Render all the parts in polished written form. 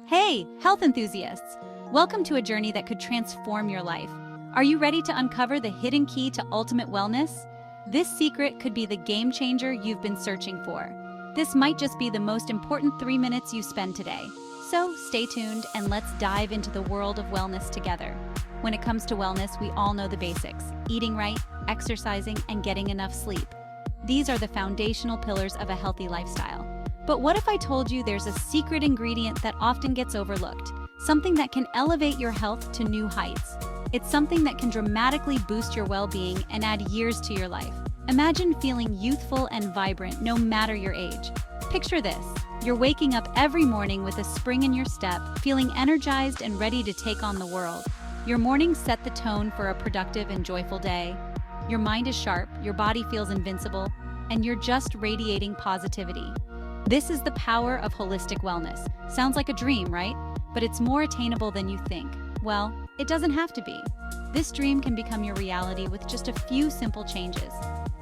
Hey, health enthusiasts! Welcome to a journey that could transform your life. Are you ready to uncover the hidden key to ultimate wellness? This secret could be the game changer you've been searching for. This might just be the most important 3 minutes you spend today. So stay tuned and let's dive into the world of wellness together. When it comes to wellness, we all know the basics: eating right, exercising, and getting enough sleep. These are the foundational pillars of a healthy lifestyle. But what if I told you there's a secret ingredient that often gets overlooked? Something that can elevate your health to new heights. It's something that can dramatically boost your well-being and add years to your life. Imagine feeling youthful and vibrant no matter your age. Picture this: you're waking up every morning with a spring in your step, feeling energized and ready to take on the world. Your mornings set the tone for a productive and joyful day. Your mind is sharp, your body feels invincible, and you're just radiating positivity. This is the power of holistic wellness. Sounds like a dream, right? But it's more attainable than you think. Well, it doesn't have to be. This dream can become your reality with just a few simple changes.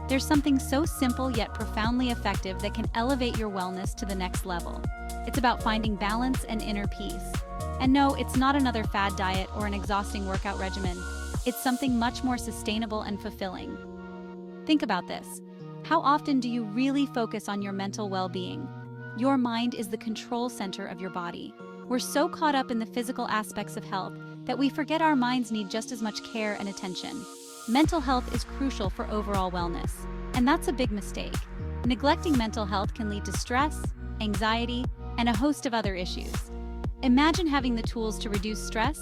There's something so simple yet profoundly effective that can elevate your wellness to the next level. It's about finding balance and inner peace. And no, it's not another fad diet or an exhausting workout regimen. It's something much more sustainable and fulfilling. Think about this. How often do you really focus on your mental well-being? Your mind is the control center of your body. We're so caught up in the physical aspects of health that we forget our minds need just as much care and attention. Mental health is crucial for overall wellness, and that's a big mistake. Neglecting mental health can lead to stress, anxiety, and a host of other issues. Imagine having the tools to reduce stress,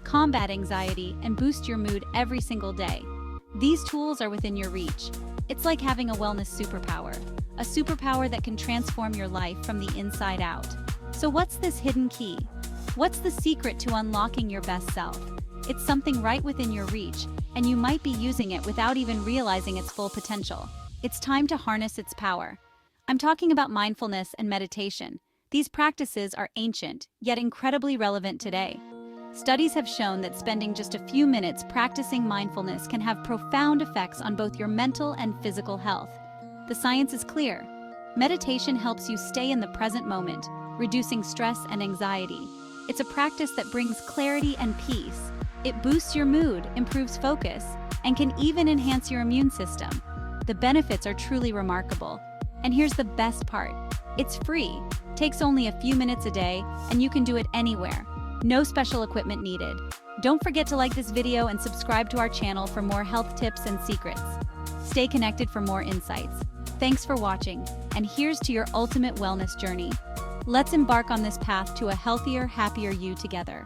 combat anxiety, and boost your mood every single day. These tools are within your reach. It's like having a wellness superpower, a superpower that can transform your life from the inside out. So what's this hidden key? What's the secret to unlocking your best self? It's something right within your reach, and you might be using it without even realizing its full potential. It's time to harness its power. I'm talking about mindfulness and meditation. These practices are ancient, yet incredibly relevant today. Studies have shown that spending just a few minutes practicing mindfulness can have profound effects on both your mental and physical health. The science is clear. Meditation helps you stay in the present moment, reducing stress and anxiety. It's a practice that brings clarity and peace. It boosts your mood, improves focus, and can even enhance your immune system. The benefits are truly remarkable. And here's the best part: it's free, takes only a few minutes a day, and you can do it anywhere. No special equipment needed. Don't forget to like this video and subscribe to our channel for more health tips and secrets. Stay connected for more insights. Thanks for watching, and here's to your ultimate wellness journey. Let's embark on this path to a healthier, happier you together.